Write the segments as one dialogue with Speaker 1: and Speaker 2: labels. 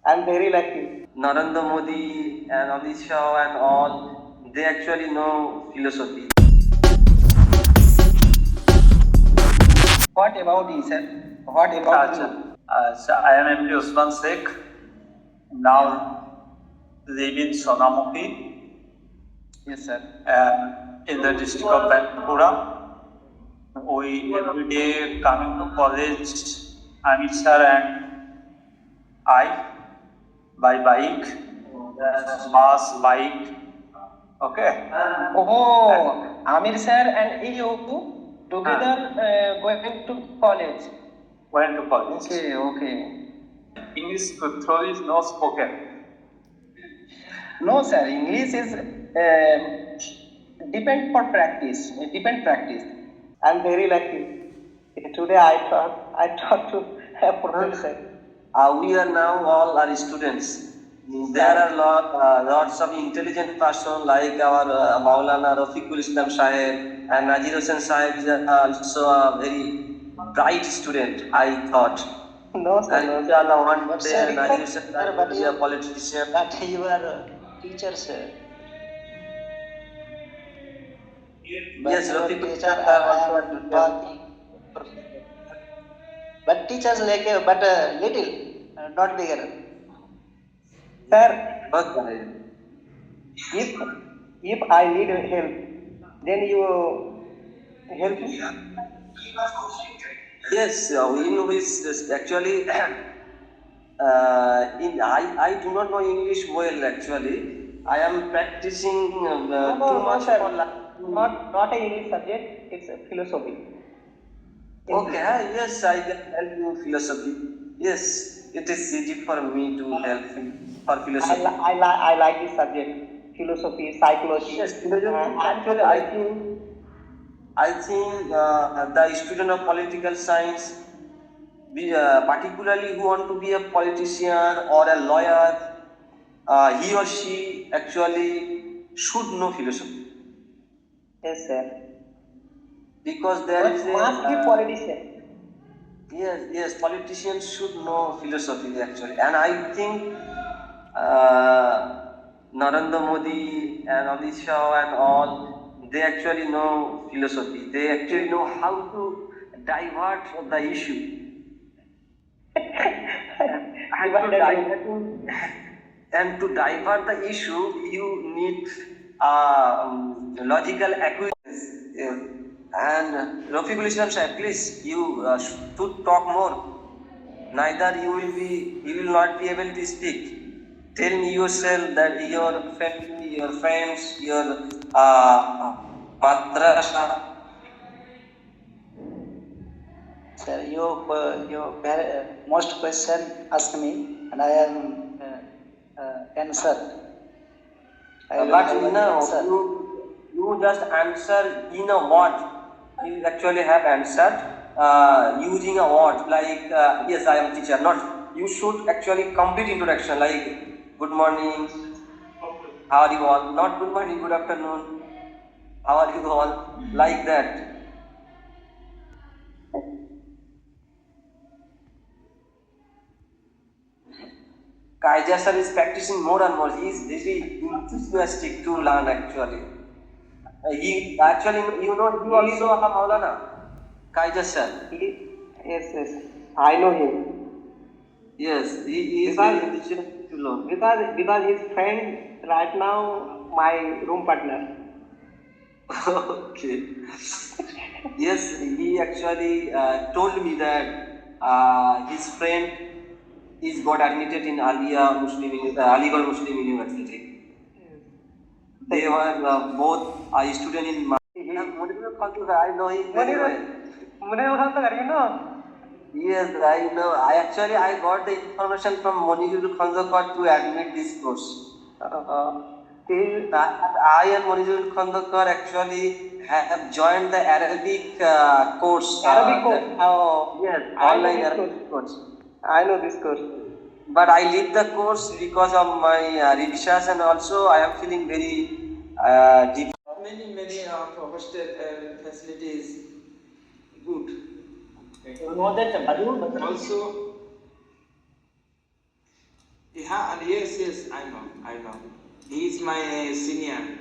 Speaker 1: I'm very lucky.
Speaker 2: Narendra Modi and Amit Shah and all, they actually know philosophy.
Speaker 1: What about you, sir? What about you?
Speaker 3: So I am MD Usman Sheikh, now live in Sonamukhi,
Speaker 1: Yes, sir.
Speaker 3: in the district of Bankura. We every day coming to college, Amit sir and I, by bike, bus, bike. Okay.
Speaker 1: Oh, Amir sir and you together going to college.
Speaker 3: Went to college.
Speaker 1: Okay.
Speaker 3: English thoroughly is not spoken.
Speaker 1: No, sir. English is depend for practice. Depend practice. I'm very lucky. Today I talked to a professor.
Speaker 2: We are now all are students. There are lots of intelligent person like our Maulana Rafiqul Islam Sahib and Nazir Hossain Sahib is also a very bright student, I thought.
Speaker 1: No, sir.
Speaker 2: And
Speaker 1: No, sir.
Speaker 2: inshallah one
Speaker 4: But
Speaker 2: day
Speaker 4: sir,
Speaker 2: Nazir Hossain Sahib will be a politician.
Speaker 4: But you are a teacher, sir. But
Speaker 2: Yes,
Speaker 4: your
Speaker 2: Rafiqul
Speaker 4: teacher
Speaker 2: Islam Sahib also a
Speaker 4: and
Speaker 2: teacher.
Speaker 4: talking. But teachers like but little, not bigger.
Speaker 1: Sir,
Speaker 2: बहुत बड़े।
Speaker 1: if I need help, then you help me.
Speaker 2: Yes, in which actually I do not know English well actually. I am practicing too much
Speaker 1: sir.
Speaker 2: for
Speaker 1: Not a English subject. It's a philosophy.
Speaker 2: Okay, yes, I can help you philosophy. Yes, it is easy for me to help you for philosophy.
Speaker 1: I like this subject. Philosophy, psychology.
Speaker 2: Yes, actually I think the student of political science, particularly who want to be a politician or a lawyer, he or she actually should know philosophy.
Speaker 1: Yes, sir.
Speaker 2: Because there is
Speaker 1: must be politician.
Speaker 2: Yes, politicians should know philosophy actually, and I think Narendra Modi and Amit Shah and all, they actually know philosophy. They actually know how to divert the issue. And to divert the issue, you need logical acquaintance. And Rafiqul Islam Sahib, please, you should talk more. Neither you will not be able to speak. Tell me yourself that your family, your friends, your madrasa.
Speaker 4: Sir, you most question ask me, and I am answer.
Speaker 2: But you just answer in a word. You actually have answered using a word like yes, I am teacher. Not you should actually complete introduction like good morning, how are you all? Not good morning, good afternoon, how are you all? Like that. Kaija sir is practicing more and more. He is very enthusiastic to learn actually. He actually, you know, he also a Maulana. Kaija sir.
Speaker 1: Yes. I know him.
Speaker 2: Yes, he is very enthusiastic to learn.
Speaker 1: Because his friend right now my room partner.
Speaker 2: Okay. Yes, he actually told me that his friend is got admitted in Aligarh Muslim University. They were both a student in I know him very well.
Speaker 1: You know?
Speaker 2: Yes, I know. I got the information from Monizul Khandakar to admit this course. I and Monizul Khandakar actually have joined the Arabic course.
Speaker 1: Arabic course?
Speaker 2: Yes,
Speaker 1: I know
Speaker 2: online
Speaker 1: this
Speaker 2: Arabic course.
Speaker 1: I know this course.
Speaker 2: But I leave the course because of my research, and also I am feeling very deep.
Speaker 5: Many of hostel facilities good.
Speaker 1: You know that
Speaker 5: Also, Yeah, and yes, I know. He is my senior.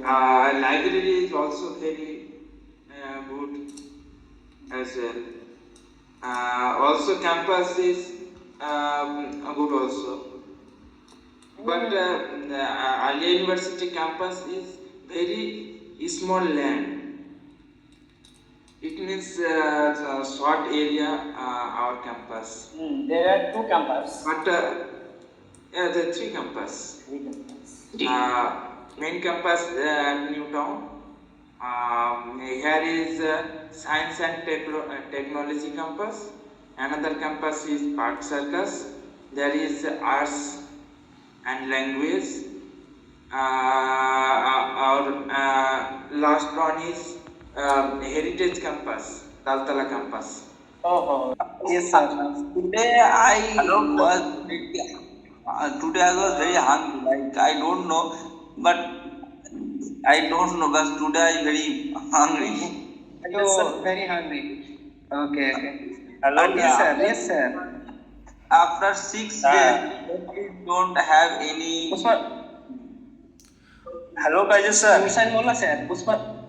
Speaker 5: Library is also very good as well. Also campus is good also. But Alia University campus is very small land. It means short area our campus.
Speaker 1: There are two campuses.
Speaker 5: But there are three campus. Main campus New Town. Here is Science and Technology campus. Another campus is Park Circus. There is Arts and Language. Our last one is Heritage campus, Daltala campus.
Speaker 1: Oh,
Speaker 4: Yes, sir. Today I
Speaker 3: Hello?
Speaker 4: was very hungry. Like I don't know, but today I very hungry.
Speaker 1: you're very hungry. Okay.
Speaker 3: Hello?
Speaker 1: Yes, sir.
Speaker 4: After 6 days, we don't have any.
Speaker 3: Hello, Kaiser sir.
Speaker 1: Usman Molla sir.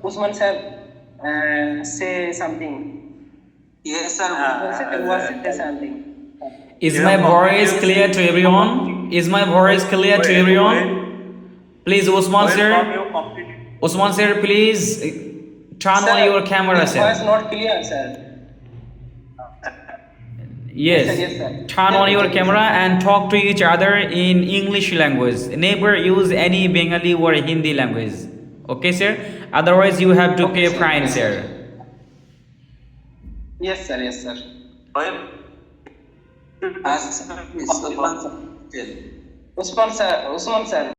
Speaker 1: Usman sir. Say something.
Speaker 4: Yes, sir.
Speaker 1: Say something.
Speaker 6: Is my voice clear to everyone? Is my voice clear to everyone? Please, Usman sir. Usman sir, please turn on your camera,
Speaker 1: His voice
Speaker 6: sir.
Speaker 1: not clear, sir.
Speaker 6: Yes.
Speaker 1: Yes, sir.
Speaker 6: Turn on your camera and talk to each other in English language. Never use any Bengali or Hindi language. Okay, sir? Otherwise, you have to pay fine, sir.
Speaker 1: Yes, sir. Usman sir.